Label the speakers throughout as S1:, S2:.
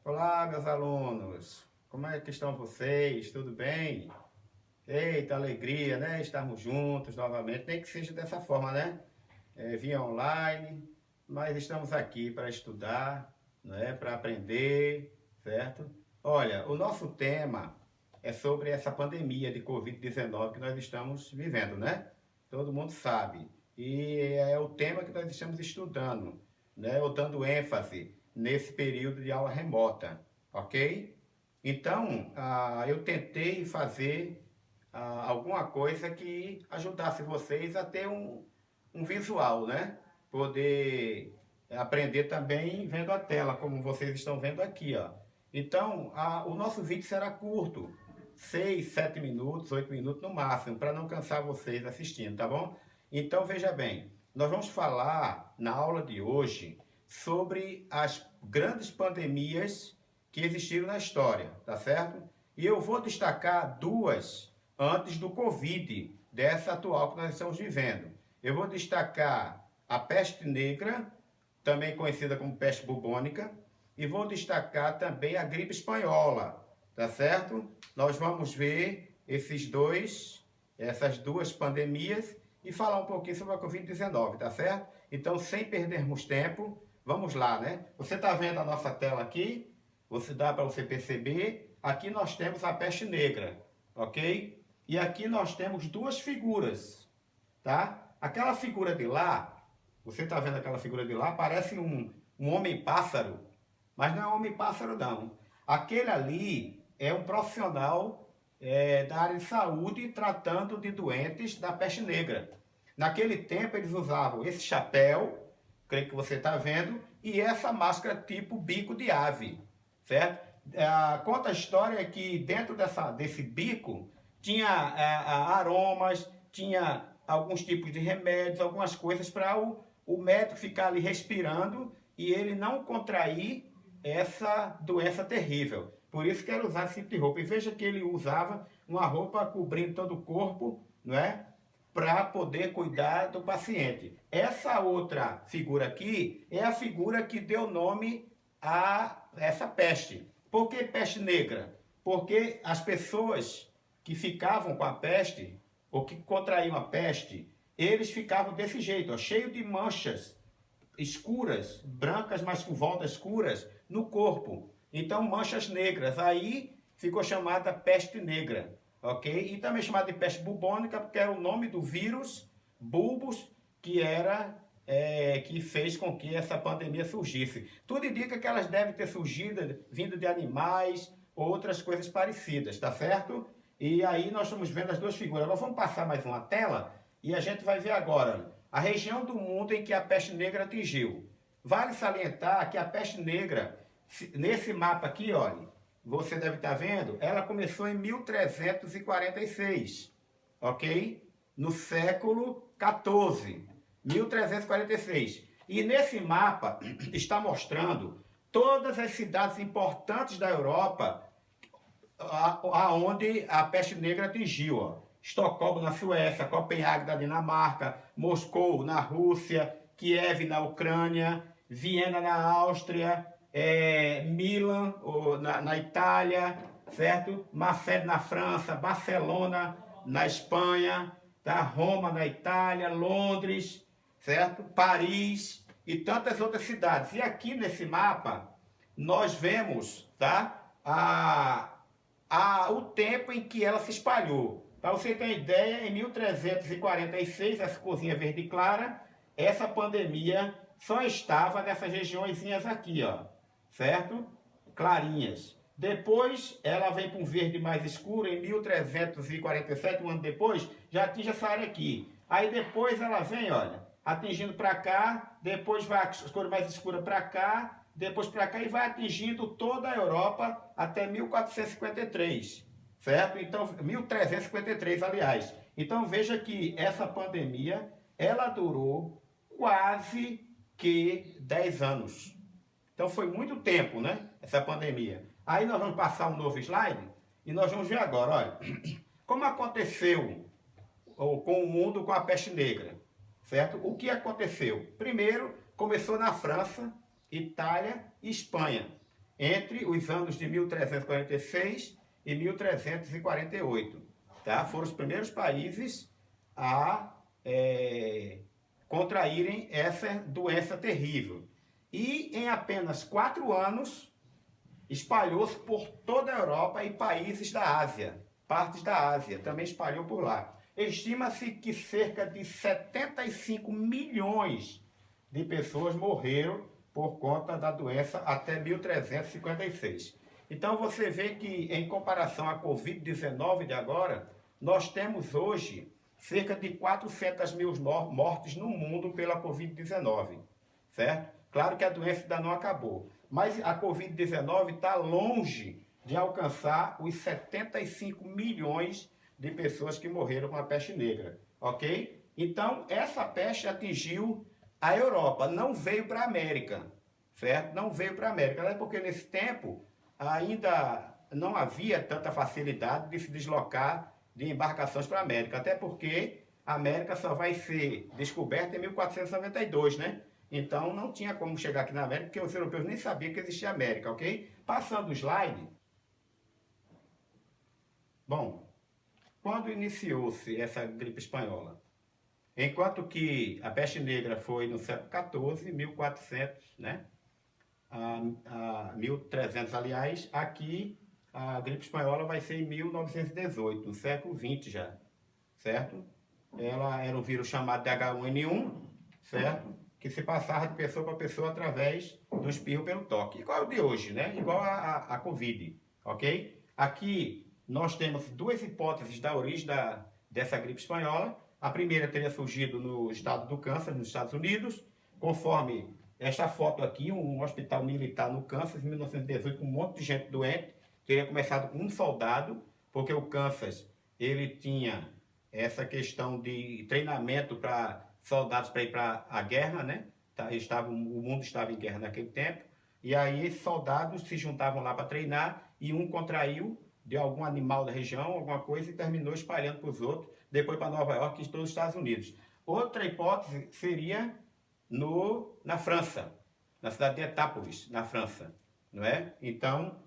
S1: Olá, meus alunos. Como é que estão vocês? Tudo bem? Eita, alegria, né? Estarmos juntos novamente. Nem que seja dessa forma, né? Via online, mas estamos aqui para estudar, né? Para aprender, certo? Olha, o nosso tema é sobre essa pandemia de Covid-19 que nós estamos vivendo, né? Todo mundo sabe. E é o tema que nós estamos estudando, né? Ou dando ênfase nesse período de aula remota, ok? Então, eu tentei fazer alguma coisa que ajudasse vocês a ter um visual, né? Poder aprender também vendo a tela, como vocês estão vendo aqui, ó. Então, o nosso vídeo será curto, 6, 7 minutos, 8 minutos no máximo, para não cansar vocês assistindo, tá bom? Então, veja bem, nós vamos falar na aula de hoje sobre as grandes pandemias que existiram na história, tá certo? E eu vou destacar duas antes do Covid, dessa atual que nós estamos vivendo. Eu vou destacar a peste negra, também conhecida como peste bubônica, e vou destacar também a gripe espanhola, tá certo? Nós vamos ver essas duas pandemias e falar um pouquinho sobre a Covid-19, tá certo? Então, sem perdermos tempo, vamos lá, né? Você está vendo a nossa tela aqui? Dá para você perceber. Aqui nós temos a peste negra, ok? E aqui nós temos duas figuras, tá? Aquela figura de lá, você está vendo aquela figura de lá? Parece um homem-pássaro, mas não é um homem-pássaro, não. Aquele ali é um profissional da área de saúde tratando de doentes da peste negra. Naquele tempo eles usavam esse chapéu, creio que você está vendo, e essa máscara tipo bico de ave, certo? Conta a história que dentro desse bico tinha aromas, tinha alguns tipos de remédios, algumas coisas para o médico ficar ali respirando e ele não contrair essa doença terrível. Por isso que era usar esse tipo de roupa. E veja que ele usava uma roupa cobrindo todo o corpo, não é? Para poder cuidar do paciente. Essa outra figura aqui é a figura que deu nome a essa peste. Por que peste negra? Porque as pessoas que ficavam com a peste, ou que contraíam a peste, eles ficavam desse jeito, ó, cheio de manchas escuras, brancas, mas com voltas escuras, no corpo. Então, manchas negras. Aí ficou chamada peste negra, ok? E também chamada de peste bubônica, porque era o nome do vírus bulbos que fez com que essa pandemia surgisse. Tudo indica que elas devem ter surgido vindo de animais ou outras coisas parecidas, tá certo? E aí nós estamos vendo as duas figuras. Agora vamos passar mais uma tela e a gente vai ver agora a região do mundo em que a peste negra atingiu. Vale salientar que a peste negra, nesse mapa aqui, olha, você deve estar vendo, ela começou em 1346, ok? No século 14, 1346. E nesse mapa está mostrando todas as cidades importantes da Europa aonde a peste negra atingiu, ó. Estocolmo na Suécia, Copenhague na Dinamarca, Moscou na Rússia, Kiev na Ucrânia, Viena na Áustria, Milan na Itália, certo? Marseille na França, Barcelona na Espanha, tá? Roma na Itália, Londres, certo? Paris e tantas outras cidades. E aqui nesse mapa nós vemos, tá? O tempo em que ela se espalhou. Para você ter ideia, em 1346, essa cozinha verde clara, essa pandemia só estava nessas regiõezinhas aqui, ó, certo? Clarinhas. Depois, ela vem para um verde mais escuro, em 1347, um ano depois, já atinge essa área aqui. Aí depois ela vem, olha, atingindo para cá, depois vai a cor mais escura para cá, depois para cá e vai atingindo toda a Europa até 1453, certo? Então, 1353, aliás. Então, veja que essa pandemia, ela durou quase que 10 anos. Então, foi muito tempo, né? Essa pandemia. Aí nós vamos passar um novo slide e nós vamos ver agora, olha, como aconteceu com o mundo com a peste negra, certo? O que aconteceu? Primeiro, começou na França, Itália e Espanha. entre os anos de 1346 e 1348. Tá? Foram os primeiros países a contraírem essa doença terrível. E em apenas 4 anos, espalhou-se por toda a Europa e países da Ásia. Partes da Ásia também espalhou por lá. Estima-se que cerca de 75 milhões de pessoas morreram por conta da doença até 1356. Então você vê que, em comparação à Covid-19 de agora, nós temos hoje cerca de 400 mil mortes no mundo pela Covid-19, certo? Claro que a doença ainda não acabou, mas a Covid-19 está longe de alcançar os 75 milhões de pessoas que morreram com a peste negra, ok? Então, essa peste atingiu a Europa, não veio para a América, certo? Não veio para a América, até porque nesse tempo ainda não havia tanta facilidade de se deslocar de embarcações para a América, até porque a América só vai ser descoberta em 1492, né? Então não tinha como chegar aqui na América, porque os europeus nem sabiam que existia América, ok? Passando o slide. Bom, quando iniciou-se essa gripe espanhola? Enquanto que a peste negra foi no século XIV, 1400, né? A 1300, aliás, aqui a gripe espanhola vai ser em 1918, no século XX já, certo? Ela era um vírus chamado de H1N1, certo? Que se passava de pessoa para pessoa através do espirro pelo toque. Igual o de hoje, né? Igual a Covid, ok? Aqui nós temos duas hipóteses da origem dessa gripe espanhola. A primeira teria surgido no estado do Kansas, nos Estados Unidos, conforme esta foto aqui, um hospital militar no Kansas, em 1918, com um monte de gente doente. Teria começado com um soldado, porque o Kansas, ele tinha essa questão de treinamento para soldados para ir para a guerra, né? O mundo estava em guerra naquele tempo, e aí esses soldados se juntavam lá para treinar, e um contraiu de algum animal da região, alguma coisa, e terminou espalhando para os outros, depois para Nova York e todos os Estados Unidos. Outra hipótese seria na França, na cidade de Etápolis, na França, não é? Então,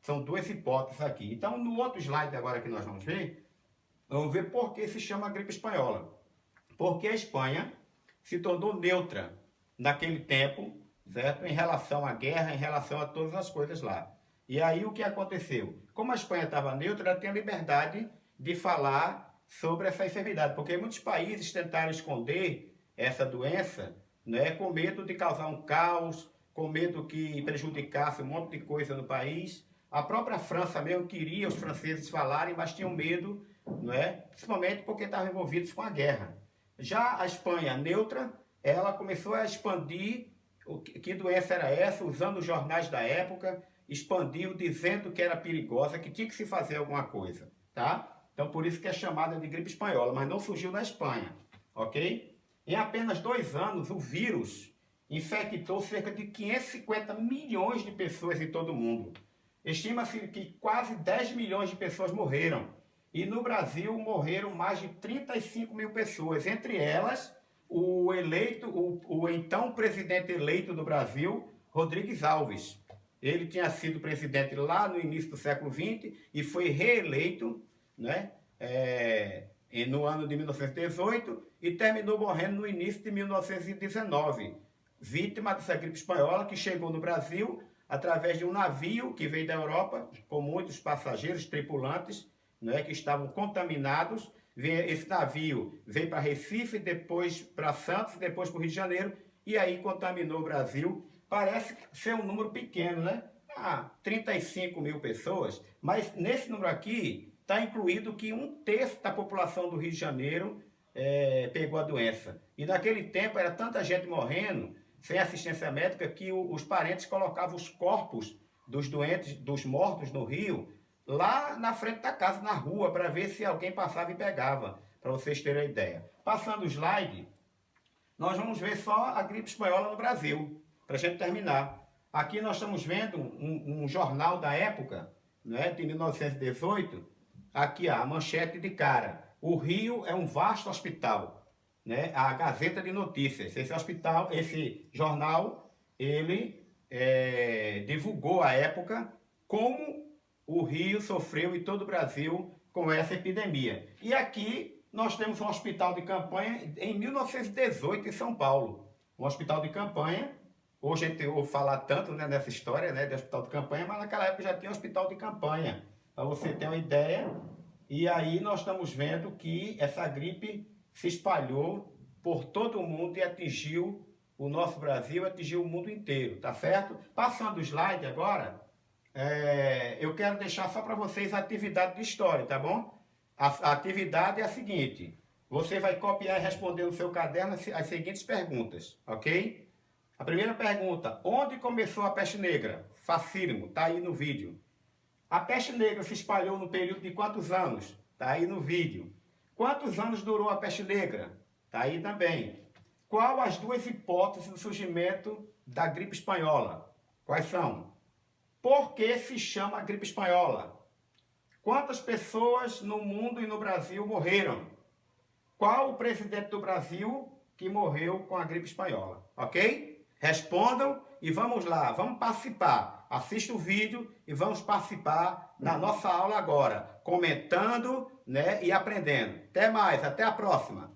S1: são duas hipóteses aqui. Então, no outro slide agora que nós vamos ver por que se chama gripe espanhola. Porque a Espanha se tornou neutra naquele tempo, certo? Em relação à guerra, em relação a todas as coisas lá. E aí o que aconteceu? Como a Espanha estava neutra, ela tinha liberdade de falar sobre essa enfermidade, porque muitos países tentaram esconder essa doença, né, com medo de causar um caos, com medo que prejudicasse um monte de coisa no país. A própria França mesmo queria os franceses falarem, mas tinham medo, não é? Principalmente porque estavam envolvidos com a guerra. Já a Espanha neutra, ela começou a expandir que doença era essa, usando os jornais da época, expandiu dizendo que era perigosa, que tinha que se fazer alguma coisa, tá? Então por isso que é chamada de gripe espanhola, mas não surgiu na Espanha, ok? Em apenas 2 anos, o vírus infectou cerca de 550 milhões de pessoas em todo o mundo. Estima-se que quase 10 milhões de pessoas morreram. E no Brasil morreram mais de 35 mil pessoas, entre elas o então presidente eleito do Brasil, Rodrigues Alves. Ele tinha sido presidente lá no início do século XX e foi reeleito, né, no ano de 1918 e terminou morrendo no início de 1919, vítima dessa gripe espanhola que chegou no Brasil através de um navio que veio da Europa com muitos passageiros, tripulantes, né, que estavam contaminados. Esse navio veio para Recife, depois para Santos, depois para o Rio de Janeiro, e aí contaminou o Brasil. Parece ser um número pequeno, né? 35 mil pessoas, mas nesse número aqui está incluído que 1/3 da população do Rio de Janeiro pegou a doença. E naquele tempo era tanta gente morrendo, sem assistência médica, que os parentes colocavam os corpos dos doentes, dos mortos no rio, lá na frente da casa, na rua, para ver se alguém passava e pegava, para vocês terem a ideia. Passando o slide, nós vamos ver só a gripe espanhola no Brasil, para a gente terminar. Aqui nós estamos vendo um jornal da época, né, de 1918, aqui a manchete de cara: o Rio é um vasto hospital, né, a Gazeta de Notícias. Esse jornal, ele divulgou à época como o Rio sofreu e todo o Brasil com essa epidemia. E aqui nós temos um hospital de campanha em 1918 em São Paulo. Um hospital de campanha. Hoje a gente ouve falar tanto, né, nessa história, né, de hospital de campanha, mas naquela época já tinha hospital de campanha, para você ter uma ideia. E aí nós estamos vendo que essa gripe se espalhou por todo o mundo e atingiu o nosso Brasil, atingiu o mundo inteiro, tá certo? Passando o slide agora, eu quero deixar só para vocês a atividade de história, tá bom? A atividade é a seguinte: você vai copiar e responder no seu caderno as seguintes perguntas, ok? A primeira pergunta: onde começou a peste negra? Facílimo, tá aí no vídeo. A peste negra se espalhou no período de quantos anos? Tá aí no vídeo. Quantos anos durou a peste negra? Tá aí também. Qual as duas hipóteses do surgimento da gripe espanhola? Quais são? Por que se chama gripe espanhola? Quantas pessoas no mundo e no Brasil morreram? Qual o presidente do Brasil que morreu com a gripe espanhola? Ok? Respondam e vamos lá, vamos participar. Assista o vídeo e vamos participar na nossa aula agora, comentando, né, e aprendendo. Até mais, até a próxima.